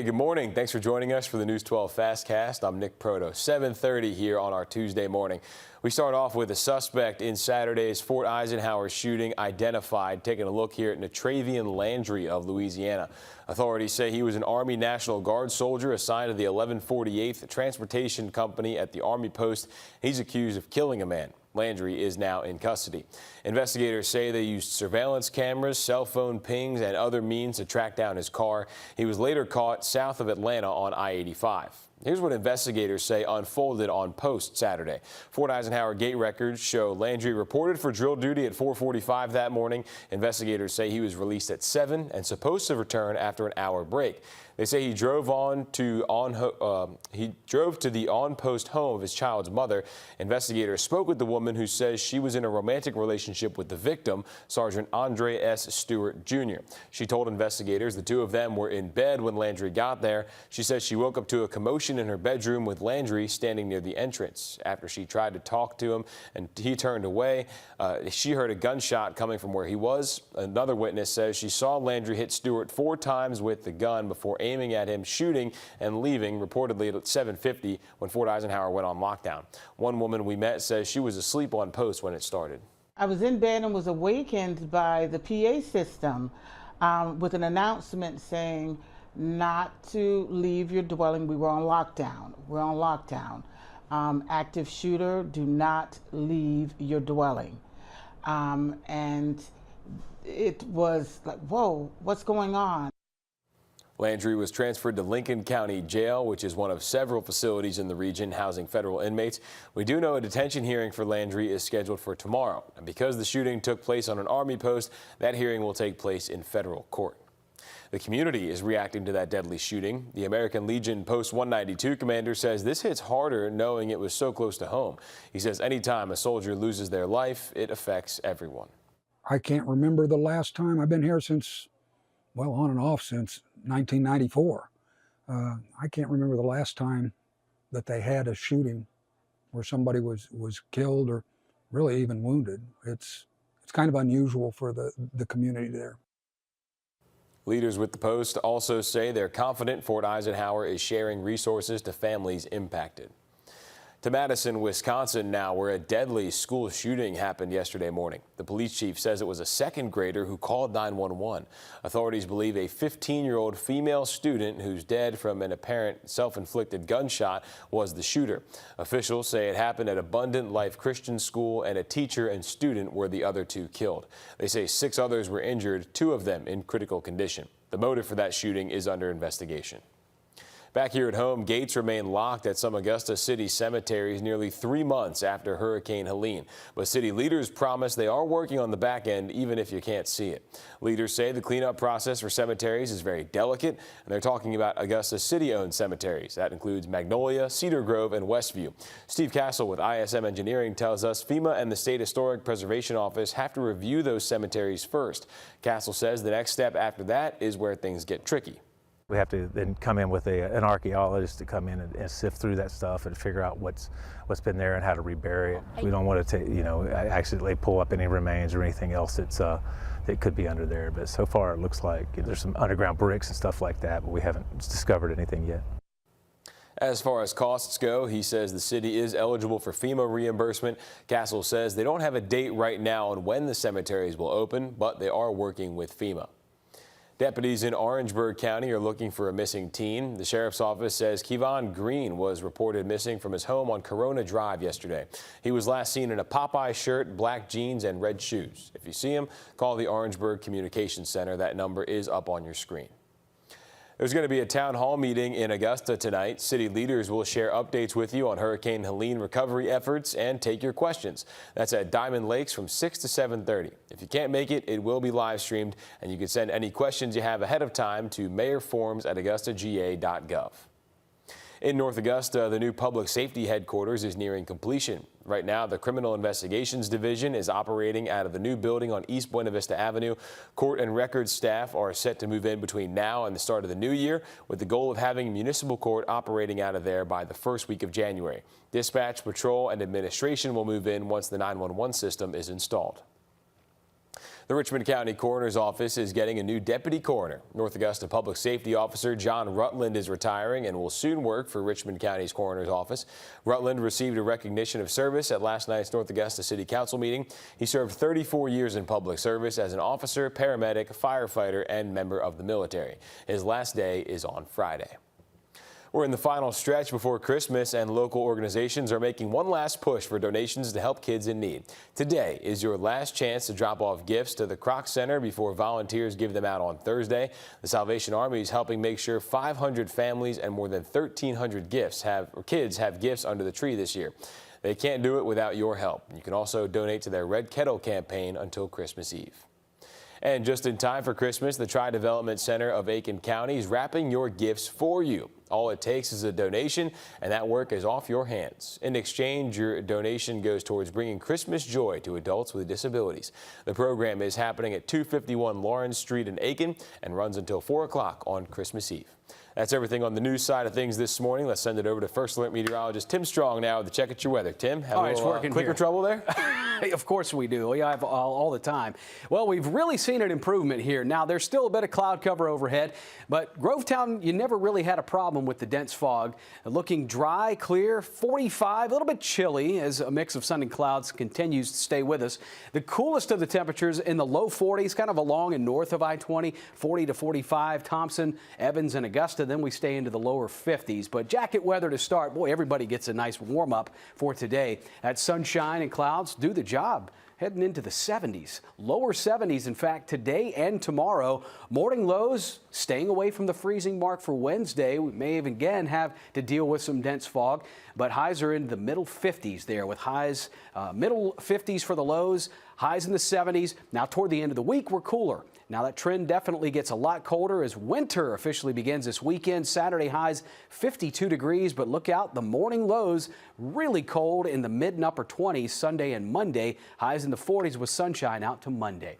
Good morning. Thanks for joining us for the News 12 FastCast. I'm Nick Proto. 7:30 here on our Tuesday morning. We start off with a suspect in Saturday's Fort Eisenhower shooting identified. Taking a look here at Natravian Landry of Louisiana. Authorities say he was an Army National Guard soldier assigned to the 1148th Transportation Company at the Army post. He's accused of killing a man. Landry is now in custody. Investigators say they used surveillance cameras, cell phone pings, and other means to track down his car. He was later caught south of Atlanta on I-85. Here's what investigators say unfolded on post Saturday. Fort Eisenhower gate records show Landry reported for drill duty at 4:45 that morning. Investigators say he was released at 7 and supposed to return after an hour break. They say he drove to the on-post home of his child's mother. Investigators spoke with the woman who says she was in a romantic relationship with the victim, Sergeant Andre S. Stewart, Jr. She told investigators the two of them were in bed when Landry got there. She says she woke up to a commotion in her bedroom with Landry standing near the entrance. After she tried to talk to him and he turned away, she heard a gunshot coming from where he was. Another witness says she saw Landry hit Stewart 4 times with the gun before aiming at him, shooting and leaving, reportedly at 7:50 when Fort Eisenhower went on lockdown. One woman we met says she was asleep on post when it started. I was in bed and was awakened by the PA system with an announcement saying not to leave your dwelling. We were on lockdown. We're on lockdown. Active shooter, do not leave your dwelling. And it was like, whoa, what's going on? Landry was transferred to Lincoln County Jail, which is one of several facilities in the region housing federal inmates. We do know a detention hearing for Landry is scheduled for tomorrow. And because the shooting took place on an Army post, that hearing will take place in federal court. The community is reacting to that deadly shooting. The American Legion Post 192 commander says this hits harder knowing it was so close to home. He says anytime a soldier loses their life, it affects everyone. I can't remember the last time. I've been here since, well, on and off since 1994. I can't remember the last time that they had a shooting where somebody was killed or really even wounded. It's kind of unusual for the community there. Leaders with the post also say they're confident Fort Eisenhower is sharing resources to families impacted. To Madison, Wisconsin now, where a deadly school shooting happened yesterday morning. The police chief says it was a second grader who called 911. Authorities believe a 15-year-old female student who's dead from an apparent self-inflicted gunshot was the shooter. Officials say it happened at Abundant Life Christian School, and a teacher and student were the other 2 killed. They say 6 others were injured, 2 of them in critical condition. The motive for that shooting is under investigation. Back here at home, gates remain locked at some Augusta City cemeteries nearly 3 months after Hurricane Helene. But city leaders promise they are working on the back end, even if you can't see it. Leaders say the cleanup process for cemeteries is very delicate, and they're talking about Augusta City-owned cemeteries. That includes Magnolia, Cedar Grove, and Westview. Steve Castle with ISM Engineering tells us FEMA and the State Historic Preservation Office have to review those cemeteries first. Castle says the next step after that is where things get tricky. We have to then come in with an archaeologist to come in and sift through that stuff and figure out what's been there and how to rebury it. We don't want to accidentally pull up any remains or anything else that could be under there. But so far it looks like there's some underground bricks and stuff like that, but we haven't discovered anything yet. As far as costs go, he says the city is eligible for FEMA reimbursement. Castle says they don't have a date right now on when the cemeteries will open, but they are working with FEMA. Deputies in Orangeburg County are looking for a missing teen. The sheriff's office says Kevon Green was reported missing from his home on Corona Drive yesterday. He was last seen in a Popeye shirt, black jeans, and red shoes. If you see him, call the Orangeburg Communications Center. That number is up on your screen. There's going to be a town hall meeting in Augusta tonight. City leaders will share updates with you on Hurricane Helene recovery efforts and take your questions. That's at Diamond Lakes from 6 to 7:30. If you can't make it, it will be live streamed, and you can send any questions you have ahead of time to mayorforms@augustaga.gov. In North Augusta, the new public safety headquarters is nearing completion. Right now, the Criminal Investigations Division is operating out of the new building on East Buena Vista Avenue. Court and records staff are set to move in between now and the start of the new year, with the goal of having municipal court operating out of there by the first week of January. Dispatch, patrol, and administration will move in once the 911 system is installed. The Richmond County Coroner's Office is getting a new deputy coroner. North Augusta Public Safety Officer John Rutland is retiring and will soon work for Richmond County's Coroner's Office. Rutland received a recognition of service at last night's North Augusta City Council meeting. He served 34 years in public service as an officer, paramedic, firefighter, and member of the military. His last day is on Friday. We're in the final stretch before Christmas, and local organizations are making one last push for donations to help kids in need. Today is your last chance to drop off gifts to the Kroc Center before volunteers give them out on Thursday. The Salvation Army is helping make sure 500 families and more than 1,300 kids have gifts under the tree this year. They can't do it without your help. You can also donate to their Red Kettle campaign until Christmas Eve. And just in time for Christmas, the Tri-Development Center of Aiken County is wrapping your gifts for you. All it takes is a donation, and that work is off your hands. In exchange, your donation goes towards bringing Christmas joy to adults with disabilities. The program is happening at 251 Lawrence Street in Aiken and runs until 4 o'clock on Christmas Eve. That's everything on the news side of things this morning. Let's send it over to First Alert meteorologist Tim Strong now to check at your weather. Tim, have a little clicker trouble there? Of course we do. We have all the time. Well, we've really seen an improvement here. Now, there's still a bit of cloud cover overhead, but Grovetown, you never really had a problem with the dense fog. Looking dry, clear, 45, a little bit chilly as a mix of sun and clouds continues to stay with us. The coolest of the temperatures in the low 40s, kind of along and north of I-20, 40 to 45, Thompson, Evans, and Augusta. Then we stay into the lower 50s. But jacket weather to start. Boy, everybody gets a nice warm up for today. That sunshine and clouds do the job. Heading into the 70s, lower 70s, in fact, today and tomorrow. Morning lows staying away from the freezing mark for Wednesday. We may even again have to deal with some dense fog, but highs are in the middle 50s there with highs, middle 50s for the lows, highs in the 70s. Now toward the end of the week, we're cooler. Now that trend definitely gets a lot colder as winter officially begins this weekend. Saturday highs 52 degrees, but look out, the morning lows really cold in the mid and upper 20s Sunday and Monday. Highs in the 40s with sunshine out to Monday.